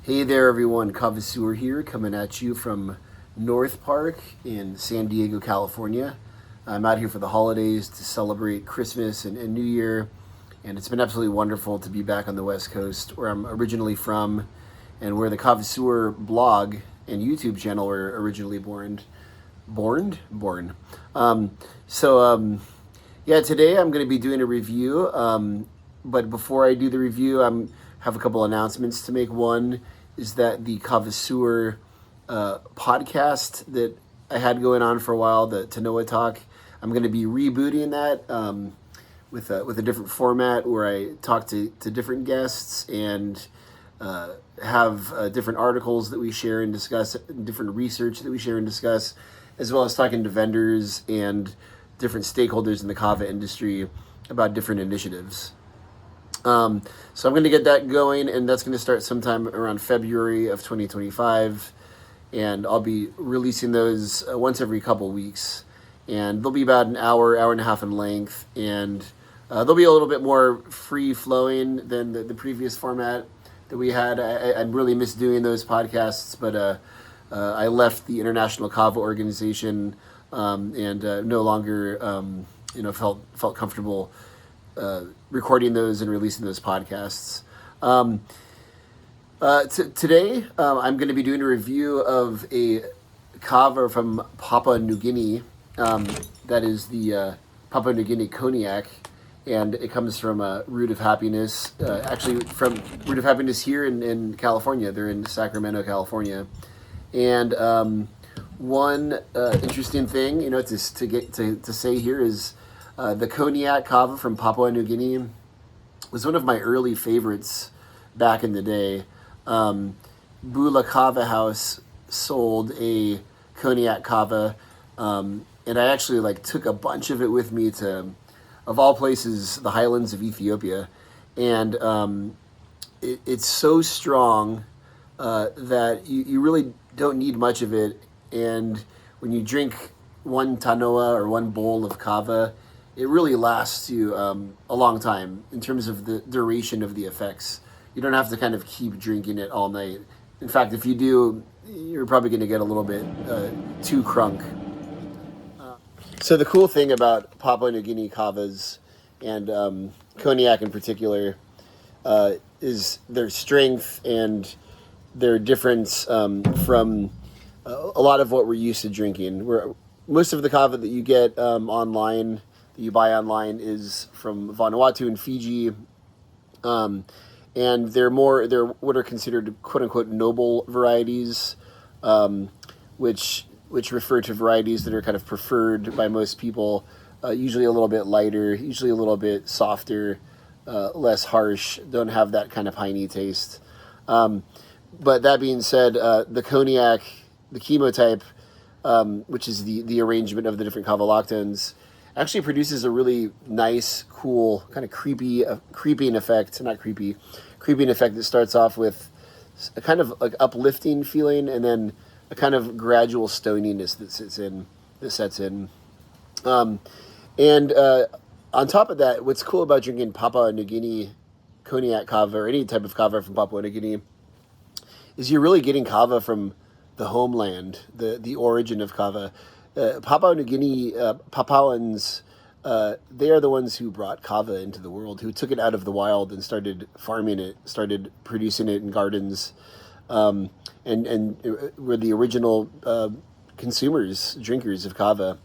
Hey there, everyone. Kavasseur here, coming at you from North Park in San Diego, California. I'm out here for the holidays to celebrate Christmas and New Year, and it's been absolutely wonderful to be back on the West Coast, where I'm originally from, and where the Kavasseur blog and YouTube channel were originally born. Um, so, yeah, today I'm going to be doing a review. But before I do the review, I have a couple announcements to make. One is that the Kavasseur podcast that I had going on for a while, the To Know a Talk, I'm going to be rebooting that with a different format where I talk to different guests and have different articles that we share and discuss, different research that we share and discuss, as well as talking to vendors and different stakeholders in the Kava industry about different initiatives. So I'm going to get that going, and that's going to start sometime around February of 2025, and I'll be releasing those once every couple weeks, and they'll be about an hour and a half in length, and they'll be a little bit more free-flowing than the previous format that we had. I really miss doing those podcasts, but I left the International Kava Organization and no longer felt comfortable recording those and releasing those podcasts. Today, I'm going to be doing a review of a kava from Papua New Guinea. That is the Papua New Guinea Koniak, and it comes from Root of Happiness. Actually, from Root of Happiness here in California. They're in Sacramento, California. And one interesting thing, to say here is the Koniak kava from Papua New Guinea was one of my early favorites back in the day. Bula Kava House sold a Koniak kava, and I actually took a bunch of it with me to, of all places, the highlands of Ethiopia, and it's so strong that you really don't need much of it, and when you drink one tanoa or one bowl of kava, it really lasts you a long time in terms of the duration of the effects. You don't have to kind of keep drinking it all night. In fact, if you do, you're probably going to get a little bit too crunk. So the cool thing about Papua New Guinea kavas and Koniak in particular is their strength and their difference from a lot of what we're used to drinking. Most of the kava that you get online, that you buy online, is from Vanuatu and Fiji, and they're what are considered quote unquote noble varieties, which refer to varieties that are kind of preferred by most people. Usually a little bit lighter, usually a little bit softer, less harsh, don't have that kind of piney taste. But that being said, the Koniak, the chemotype, which is the arrangement of the different kava lactones, actually produces a really nice, cool, kind of creeping effect that starts off with a kind of uplifting feeling, and then a kind of gradual stoniness that sets in. And on top of that, what's cool about drinking Papua New Guinea Koniak kava, or any type of kava from Papua New Guinea, is you're really getting kava from the homeland, the origin of kava. Papua New Guinea, Papuans, they are the ones who brought kava into the world, who took it out of the wild and started farming it, started producing it in gardens, and were the original drinkers of kava.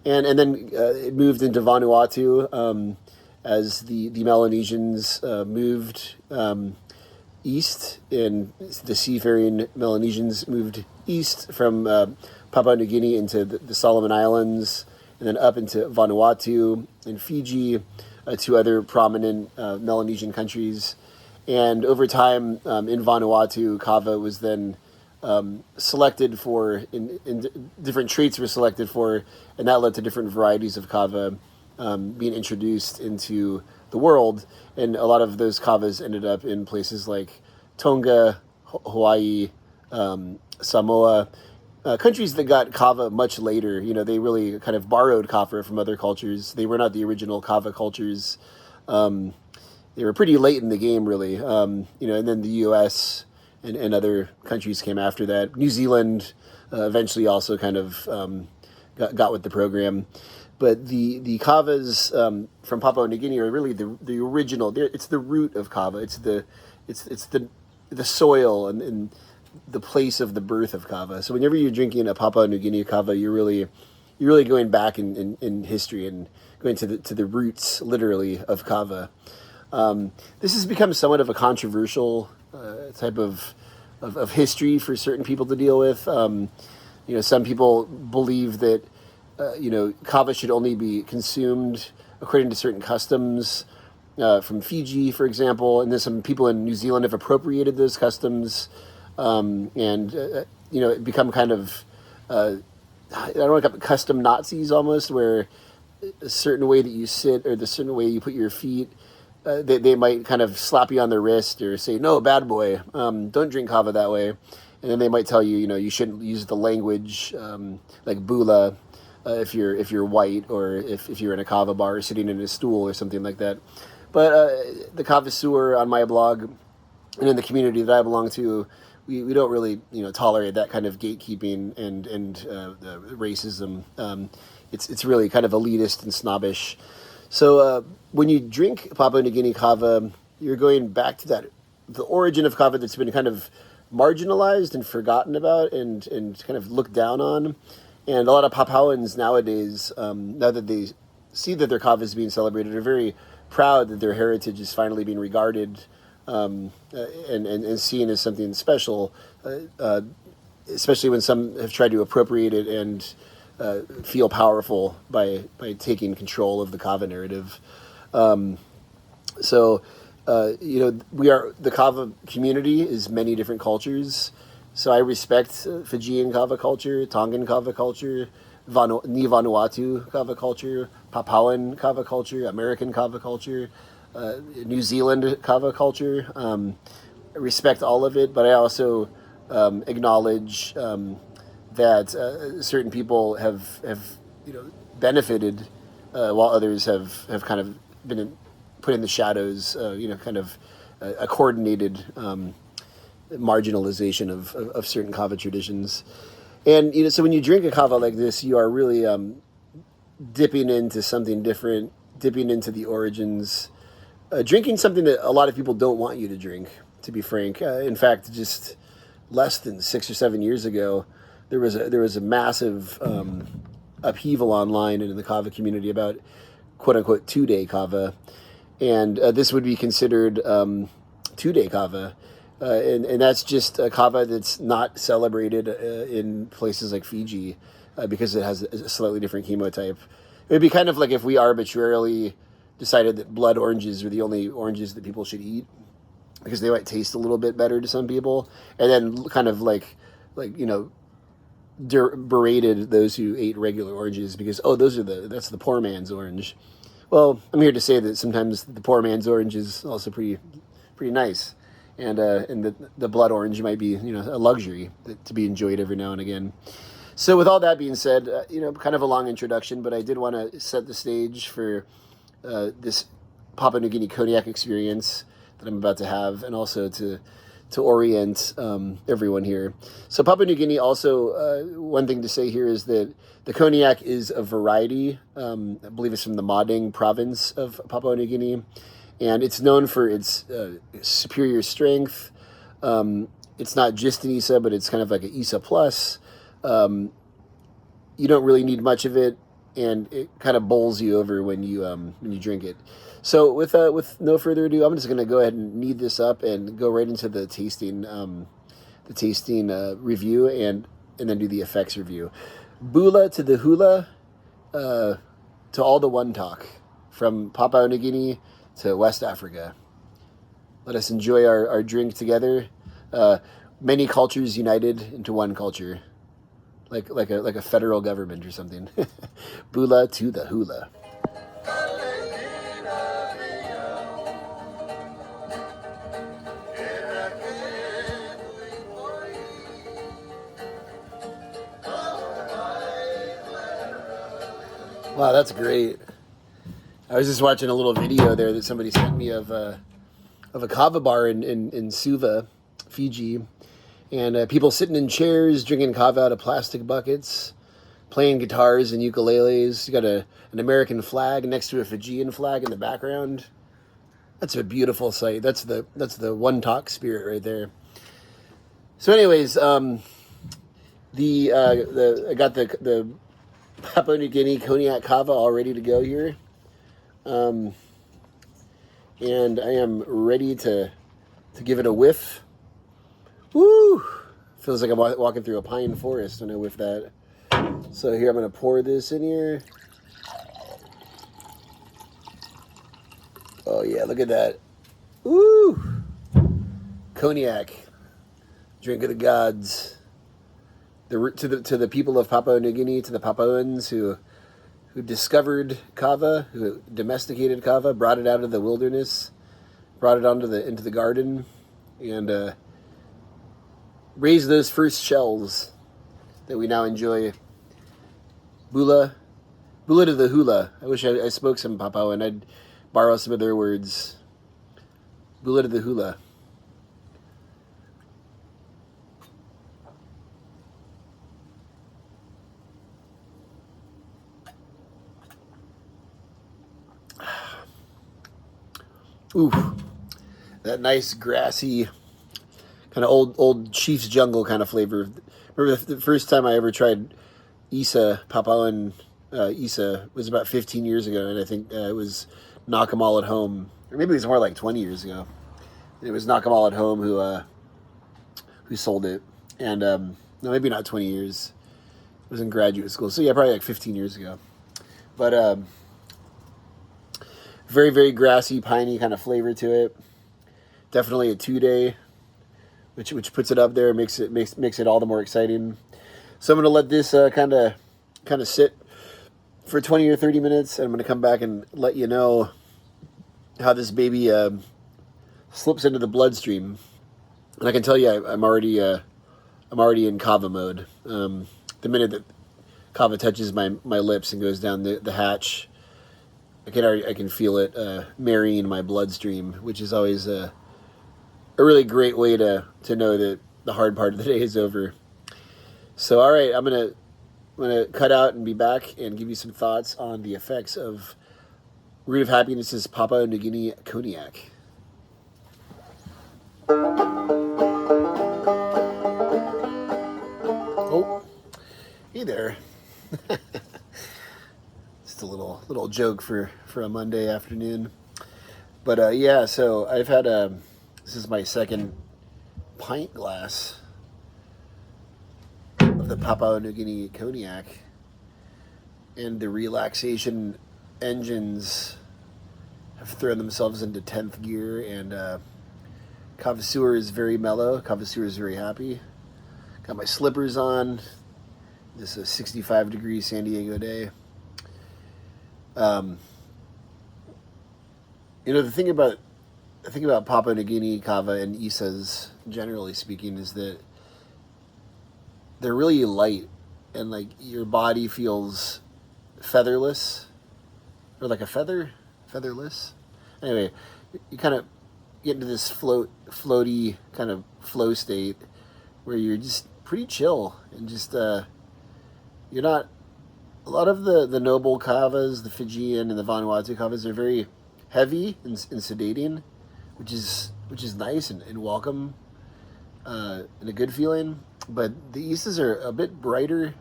And then it moved into Vanuatu as the Melanesians moved east, and the seafaring Melanesians moved east from Papua New Guinea into the Solomon Islands, and then up into Vanuatu and Fiji, two other prominent Melanesian countries. And over time, in Vanuatu, kava was then selected for, in different traits were selected for, and that led to different varieties of kava being introduced into the world. And a lot of those kavas ended up in places like Tonga, Hawaii, Samoa, countries that got kava much later. They really kind of borrowed kava from other cultures. They were not the original kava cultures. They were pretty late in the game, really. And then the U.S. and other countries came after that. New Zealand eventually also kind of got with the program. But the kavas from Papua New Guinea are really the original. It's the root of kava. It's the soil and the place of the birth of kava. So whenever you're drinking a Papua New Guinea kava, you're really going back in history and going to the roots, literally, of kava. This has become somewhat of a controversial type of history for certain people to deal with. Some people believe that kava should only be consumed according to certain customs from Fiji, for example, and then some people in New Zealand have appropriated those customs and become kind of I don't want to call it custom Nazis almost, where a certain way that you sit or the certain way you put your feet, they might kind of slap you on the wrist or say, "No, bad boy, don't drink kava that way," and then they might tell you, you shouldn't use the language like bula. If you're white, or if you're in a kava bar sitting in a stool or something like that. But the Kavasseur on my blog and in the community that I belong to, we don't really tolerate that kind of gatekeeping and racism. It's really kind of elitist and snobbish. So when you drink Papua New Guinea kava, you're going back to the origin of kava that's been kind of marginalized and forgotten about and kind of looked down on. And a lot of Papuans nowadays, now that they see that their kava is being celebrated, are very proud that their heritage is finally being regarded and seen as something special, especially when some have tried to appropriate it and feel powerful by taking control of the kava narrative. So the kava community is many different cultures. So I respect Fijian kava culture, Tongan kava culture, Ni Vanuatu kava culture, Papuan kava culture, American kava culture, New Zealand kava culture. I respect all of it, but I also acknowledge that certain people have benefited while others have kind of been put in the shadows. Kind of a coordinated marginalization of certain kava traditions. And so when you drink a kava like this, you are really dipping into something different, dipping into the origins, drinking something that a lot of people don't want you to drink, to be frank. In fact, just less than 6 or 7 years ago, there was a massive upheaval online and in the kava community about quote unquote 2-day kava, and this would be considered 2-day kava. And that's just a kava that's not celebrated in places like Fiji because it has a slightly different chemotype. It would be kind of like if we arbitrarily decided that blood oranges are the only oranges that people should eat because they might taste a little bit better to some people, and then kind of berated those who ate regular oranges because that's the poor man's orange. Well, I'm here to say that sometimes the poor man's orange is also pretty nice. And the blood orange might be, a luxury to be enjoyed every now and again. So with all that being said, kind of a long introduction, but I did want to set the stage for this Papua New Guinea Koniak experience that I'm about to have, and also to orient everyone here. So Papua New Guinea also, one thing to say here is that the Koniak is a variety. I believe it's from the Mading province of Papua New Guinea. And it's known for its superior strength. It's not just an ISA, but it's kind of like an ISA plus. You don't really need much of it, and it kind of bowls you over when you drink it. So with no further ado, I'm just going to go ahead and knead this up and go right into the tasting review and then do the effects review. Bula to the hula, to all the one talk, from Papua New Guinea to West Africa. Let us enjoy our drink together. Many cultures united into one culture, like a federal government or something. Bula to the hula. Wow, that's great. I was just watching a little video there that somebody sent me of a kava bar in Suva, Fiji. And people sitting in chairs, drinking kava out of plastic buckets, playing guitars and ukuleles. You got an American flag next to a Fijian flag in the background. That's a beautiful sight. That's the One-Talk spirit right there. So, anyways, I got the Papua New Guinea Koniak Kava all ready to go here, and I am ready to give it a whiff. Woo! Feels like I'm walking through a pine forest when I whiff that. So here I'm gonna pour this in here. Oh yeah, look at that. Woo! Koniak, drink of the gods. To the people of Papua New Guinea, to the Papuans who discovered kava, who domesticated kava, brought it out of the wilderness, brought it into the garden, and raised those first shells that we now enjoy. Bula to the hula. I wish I spoke some Papuan. I'd borrow some of their words. Bula to the hula. Ooh, that nice grassy, kind of old Chief's Jungle kind of flavor. Remember the first time I ever tried Isa, Papuan Isa, was about 15 years ago, and I think it was Knock 'em All at Home, or maybe it was more like 20 years ago. It was Knock 'em All at Home who sold it, and no, maybe not 20 years. It was in graduate school, so yeah, probably like 15 years ago. But very, very grassy, piney kind of flavor to it. Definitely a 2-day, which puts it up there, makes it all the more exciting. So I'm gonna let this kind of sit for 20 or 30 minutes, and I'm gonna come back and let you know how this baby slips into the bloodstream. And I can tell you, I'm already in kava mode. The minute that kava touches my lips and goes down the hatch, I can feel it marrying my bloodstream, which is always a really great way to know that the hard part of the day is over. So, all right, I'm gonna cut out and be back and give you some thoughts on the effects of Root of Happiness's Papua New Guinea Koniak. Oh, hey there. Just a little joke for a Monday afternoon. But yeah, so I've had this is my second pint glass of the Papua New Guinea Koniak, and the relaxation engines have thrown themselves into 10th gear, and Kavasseur is very mellow. Kavasseur is very happy. Got my slippers on. This is a 65-degree San Diego day. The thing about Papua New Guinea kava and Isas, generally speaking, is that they're really light, and like your body feels featherless, or like a featherless. Anyway, you kind of get into this floaty kind of flow state where you're just pretty chill, and just you're not. A lot of the noble kavas, the Fijian and the Vanuatu kavas, are very heavy and sedating, which is nice and welcome, and a good feeling. But the Isas are a bit brighter,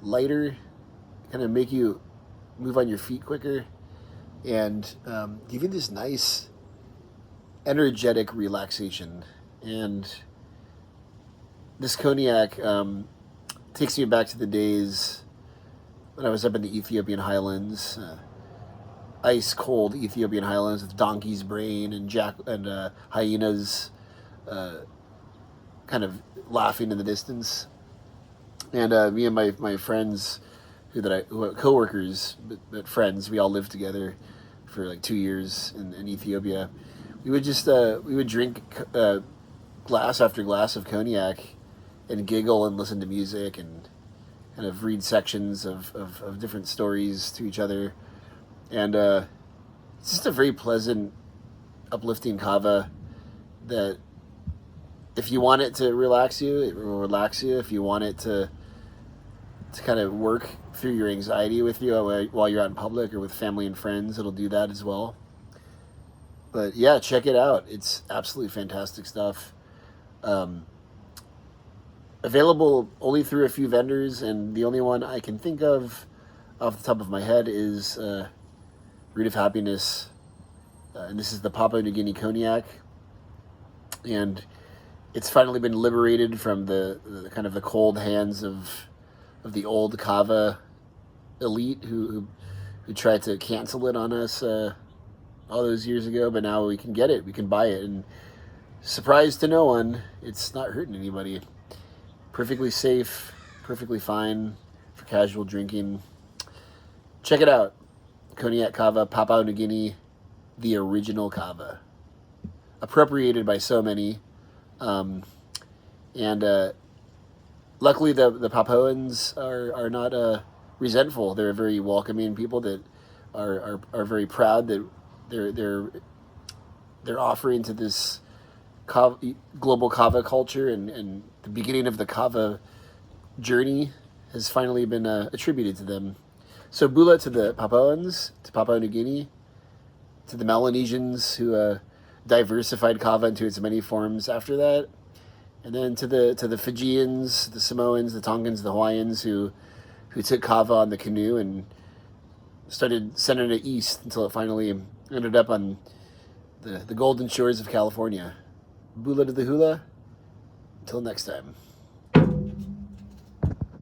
lighter, kind of make you move on your feet quicker, and give you this nice, energetic relaxation. And this Koniak takes me back to the days when I was up in the Ethiopian highlands, ice cold Ethiopian highlands with donkey's brain and hyenas, kind of laughing in the distance. And me and my friends, who are coworkers but friends, we all lived together for like 2 years in Ethiopia. We would drink glass after glass of cognac and giggle and listen to music and kind of read sections of different stories to each other. And it's just a very pleasant, uplifting kava that If you want it to relax you, it will relax you. If you want it to kind of work through your anxiety with you while you're out in public or with family and friends, it'll do that as well. But yeah, check it out. It's absolutely fantastic stuff. Um, Available only through a few vendors, and the only one I can think of off the top of my head is Root of Happiness. And this is the Papua New Guinea Koniak. And it's finally been liberated from the kind of the cold hands of the old Kava elite who tried to cancel it on us all those years ago. But now we can get it, we can buy it, and surprise to no one, it's not hurting anybody. Perfectly safe, perfectly fine for casual drinking. Check it out. Koniak Kava, Papua New Guinea, the original Kava. Appropriated by so many. And luckily the Papuans are not resentful. They're very welcoming people that are very proud that they're offering to this global Kava culture, and the beginning of the Kava journey has finally been attributed to them. So bula to the Papuans, to Papua New Guinea, to the Melanesians who diversified Kava into its many forms after that, and then to the Fijians, the Samoans, the Tongans, the Hawaiians who took Kava on the canoe and started sending it east until it finally ended up on the golden shores of California. Bula to the hula. Until next time.